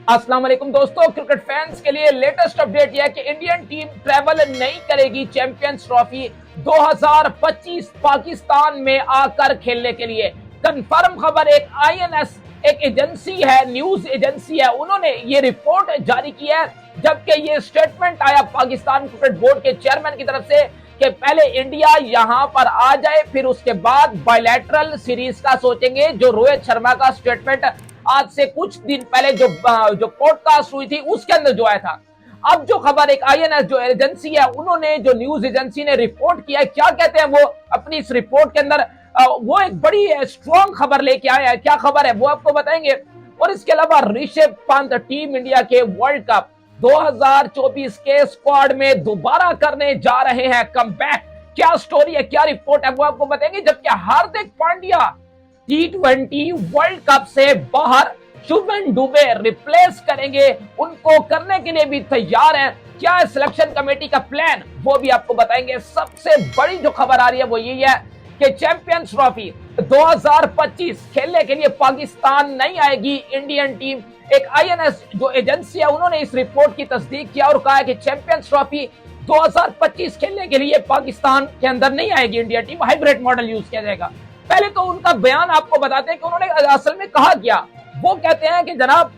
अस्सलाम वालेकुम दोस्तों, क्रिकेट फैंस के लिए लेटेस्ट अपडेट यह है कि इंडियन टीम ट्रैवल नहीं करेगी चैंपियंस ट्रॉफी 2025 पाकिस्तान में आकर खेलने के लिए। कंफर्म खबर, एक आईएनएस एक एजेंसी है, न्यूज एजेंसी है, उन्होंने ये रिपोर्ट जारी की है, जबकि ये स्टेटमेंट आया पाकिस्तान क्रिकेट बोर्ड के चेयरमैन की तरफ से कि पहले इंडिया यहां पर आ जाए, फिर उसके बाद बायलैटरल सीरीज का सोचेंगे। जो रोहित शर्मा का स्टेटमेंट आज से कुछ दिन पहले जो पॉडकास्ट हुई थी उसके अंदर जो आया था। अब जो खबर, एक आईएनएस जो एजेंसी है, उन्होंने जो न्यूज एजेंसी ने रिपोर्ट किया है, क्या कहते हैं वो अपनी इस रिपोर्ट के अंदर, वो एक बड़ी स्ट्रॉन्ग खबर लेके आया है। क्या खबर है वो आपको बताएंगे। और इसके अलावा ऋषभ पंत टीम इंडिया के वर्ल्ड कप 2024 के स्क्वाड में दोबारा करने जा रहे हैं कमबैक। क्या स्टोरी है, क्या रिपोर्ट है वो आपको बताएंगे। जबकि Hardik Pandya T20 world cup से बाहर, शुभमन दुबे रिप्लेस करेंगे, उनको करने के लिए भी तैयार हैं। क्या है सिलेक्शन कमेटी का प्लान, वो भी आपको बताएंगे। सबसे बड़ी जो खबर आ रही है वो यही है कि चैंपियंस ट्रॉफी 2025 खेलने के लिए पाकिस्तान नहीं आएगी इंडियन टीम। एक आईएनएस जो एजेंसी है, उन्होंने इस रिपोर्ट की तस्दीक किया और कहा है कि चैंपियंस ट्रॉफी 2025 खेलने के लिए पाकिस्तान के अंदर नहीं आएगी India team, hybrid model use किया जाएगा। पहले तो उनका बयान आपको बताते हैं कि उन्होंने असल में कहा क्या। वो कहते हैं कि जनाब,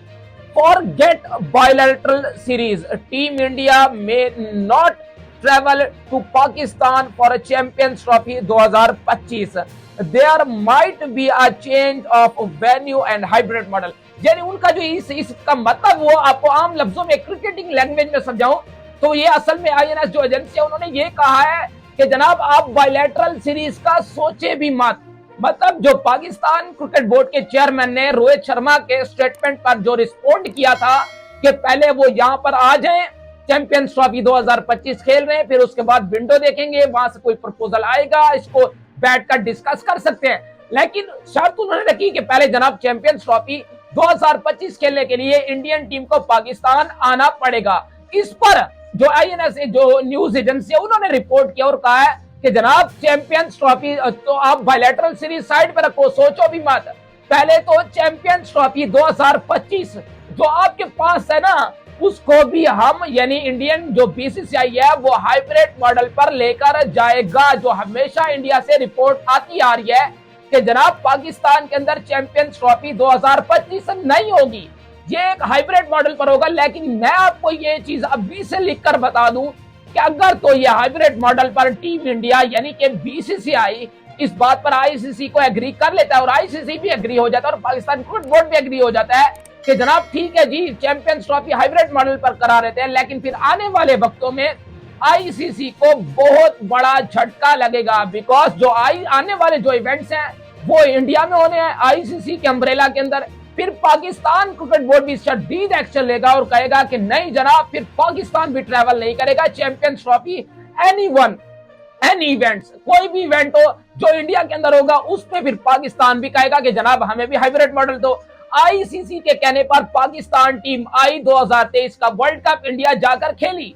forget bilateral series, team India में not travel to Pakistan for a champions trophy 2025। There might be a change of venue and hybrid model. यानी उनका जो इसका मतलब, वो आपको आम लफ्जों में क्रिकेटिंग लैंग्वेज में समझाऊं तो ये असल में आईएनएस जो एजेंसी है, उन्होंने ये कहा है कि जनाब आप बायलैटरल सीरीज का सोचे भी मत। मतलब जो पाकिस्तान क्रिकेट बोर्ड के चेयरमैन ने रोहित शर्मा के स्टेटमेंट पर जो रिस्पोंड किया था कि पहले वो यहां पर आ जाएं, चैंपियंस ट्रॉफी 2025 खेल रहे हैं, फिर उसके बाद विंडो देखेंगे, वहां से कोई प्रपोजल आएगा, इसको बैठकर डिस्कस कर सकते हैं। लेकिन शर्त उन्होंने रखी कि पहले जनाब चैंपियंस ट्रॉफी 2025 खेलने के लिए इंडियन टीम को पाकिस्तान आना पड़ेगा। इस पर जो आईएनएस जो न्यूज एजेंसी है, उन्होंने रिपोर्ट किया और कहा है कि जनाब चैंपियंस ट्रॉफी तो आप बायलैटरल सीरीज साइड पर रखो, सोचो भी मत। पहले तो चैंपियंस ट्रॉफी 2025 जो आपके पास है ना, उसको भी हम यानी इंडियन जो बीसीसीआई है वो हाइब्रिड मॉडल पर लेकर जाएगा। जो हमेशा इंडिया से रिपोर्ट आती आ रही है कि जनाब पाकिस्तान के अंदर चैंपियंस ट्रॉफी 2025 नहीं होगी, ये एक हाइब्रिड मॉडल पर होगा। लेकिन मैं आपको ये चीज अभी से लिखकर बता दूं कि अगर तो ये हाइब्रिड मॉडल पर टीम इंडिया यानी कि बीसीसीआई इस बात पर आईसीसी को एग्री कर लेता है और आईसीसी भी एग्री हो जाता है और पाकिस्तान क्रिकेट बोर्ड भी एग्री हो जाता है कि जनाब ठीक है जी, चैंपियंस ट्रॉफी हाइब्रिड मॉडल पर करा रहे थे, लेकिन फिर आने वाले वक्तों में आईसीसी को बहुत बड़ा झटका लगेगा। बिकॉज जो आने वाले जो इवेंट्स हैं वो इंडिया में होने हैं आईसीसी के अम्ब्रेला के अंदर। फिर पाकिस्तान क्रिकेट बोर्ड भी शदीद एक्शन लेगा और कहेगा कि नहीं जनाब, फिर पाकिस्तान भी ट्रैवल नहीं करेगा चैंपियंस ट्रॉफी एनी इवेंट्स, कोई भी इवेंट हो जो इंडिया के अंदर होगा उसमें फिर पाकिस्तान भी कहेगा कि जनाब हमें भी हाइब्रिड मॉडल दो। आईसीसी के कहने पर पाकिस्तान टीम आई 2023 का वर्ल्ड कप इंडिया जाकर खेली।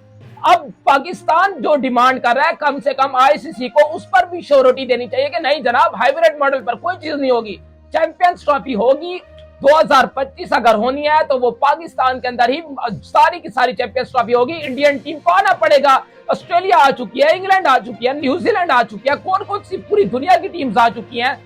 अब पाकिस्तान जो डिमांड कर रहा है, कम से कम आईसीसी को उस पर भी श्योरिटी देनी चाहिए कि नहीं जनाब, हाइब्रिड मॉडल पर कोई चीज नहीं होगी, चैंपियंस ट्रॉफी होगी 2025। अगर होनी है तो वो पाकिस्तान के अंदर ही सारी की सारी चैंपियंस ट्रॉफी होगी। इंडियन टीम को आना पड़ेगा। ऑस्ट्रेलिया आ चुकी है, इंग्लैंड आ चुकी है, न्यूजीलैंड आ चुकी है, कौन कौन सी पूरी दुनिया की टीम्स आ चुकी हैं।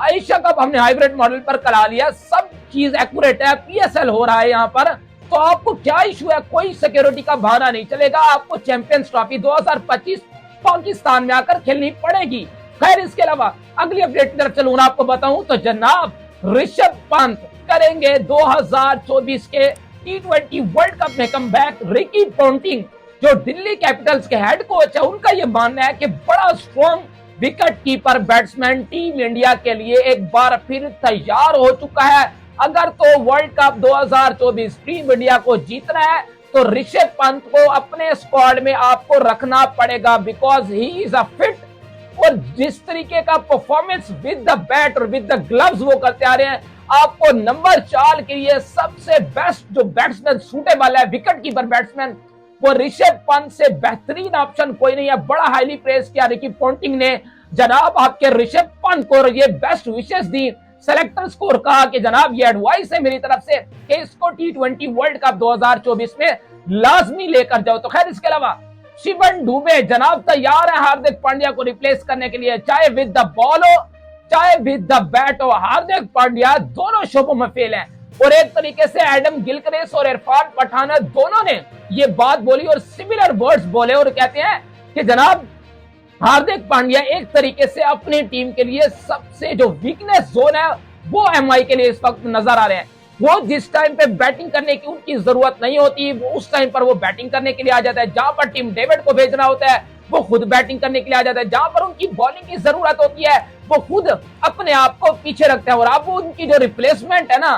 एशिया कप हमने हाइब्रिड मॉडल पर करा लिया, सब चीज एक्यूरेट है, पीएसएल हो रहा है यहाँ पर, तो आपको क्या इशू है, कोई सिक्योरिटी का बहाना नहीं चलेगा। आपको चैंपियंस ट्रॉफी 2025 पाकिस्तान में आकर खेलनी पड़ेगी। खैर, इसके अलावा अगली अपडेट की तरफ चलूं आपको बताऊं तो जनाब ऋषभ पंत करेंगे 2024 के T20 वर्ल्ड कप में कमबैक। रिकी पॉन्टिंग जो दिल्ली कैपिटल्स के हेड कोच है, उनका यह मानना है कि बड़ा strong wicket keeper batsman team India के लिए एक बार फिर तैयार हो चुका है। अगर तो वर्ल्ड कप 2024 टीम इंडिया को जीतना है तो ऋषभ पंत को अपने स्क्वाड में आपको रखना पड़ेगा, because he is a fit. और जिस तरीके का परफॉर्मेंस विद द बैट और विद द ग्लव्स वो करते आ रहे हैं, आपको नंबर 4 के लिए सबसे बेस्ट जो बैट्समैन सूटेबल है, विकेट कीपर बैट्समैन, वो ऋषभ पंत से बेहतरीन ऑप्शन कोई नहीं है। बड़ा हाईली प्रेस किया रिकी पॉन्टिंग ने, जनाब आपके ऋषभ पंत को ये बेस्ट विशेष दी। सेलेक्टर्स को कहा कि जनाब ये एडवाइस है मेरी तरफ से कि इसको T20 वर्ल्ड कप 2024 में लाजमी लेकर जाओ। तो खैर इसके अलावा शिवन दुबे जनाब तैयार है हार्दिक पांड्या को रिप्लेस करने के लिए, चाहे विद द बॉल हो चाहे विद द बैट हो। हार्दिक पांड्या दोनों शोबों में फेल है और एक तरीके से एडम गिलक्रिस्ट और इरफान पठान दोनों ने ये बात बोली और सिमिलर वर्ड्स बोले और कहते हैं कि जनाब हार्दिक पांड्या एक तरीके से अपनी टीम के लिए सबसे जो वीकनेस जोन है वो एमआई के लिए इस वक्त नजर आ रहे हैं। वो जिस टाइम पे बैटिंग करने की उनकी जरूरत नहीं होती वो उस टाइम पर वो बैटिंग करने के लिए आ जाता है। जहां पर टीम डेविड को भेजना होता है वो खुद बैटिंग करने के लिए आ जाता है। जहां पर उनकी बॉलिंग की जरूरत होती है वो खुद अपने आप को पीछे रखते हैं। और अब उनकी जो रिप्लेसमेंट है ना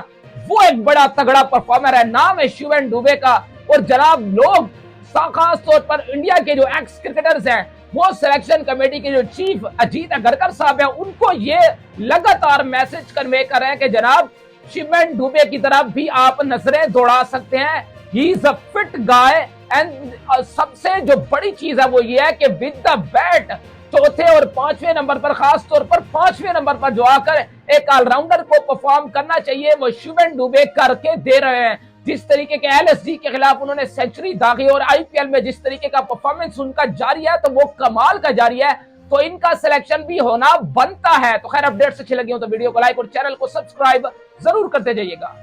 वो एक बड़ा तगड़ा परफॉर्मर है, नाम है शिवन दुबे का। और जनाब लोग खास तौर पर इंडिया के जो एक्स क्रिकेटर्स हैं वो सिलेक्शन कमेटी के जो चीफ अजीत अगरकर साहब हैं उनको ये लगातार मैसेज कन्वे कर रहे हैं कि जनाब शिवन दुबे की तरफ भी आप नजरें दौड़ा सकते हैं। He is a fit guy and सबसे जो बड़ी चीज है वो ये है कि विद द बैट चौथे और पांचवें नंबर पर, खास तौर पर पांचवें नंबर पर जो आकर एक ऑलराउंडर को परफॉर्म करना चाहिए वो शिवन दुबे करके दे रहे हैं। जिस तरीके के एलएसजी के खिलाफ उन्होंने सेंचुरी दागी और आईपीएल में जिस तरीके का परफॉर्मेंस उनका जारी है तो वो कमाल का जारी है, तो इनका सिलेक्शन भी होना बनता है। तो खैर अपडेट्स अच्छी लगी हो तो वीडियो को लाइक और चैनल को सब्सक्राइब जरूर करते जाइएगा।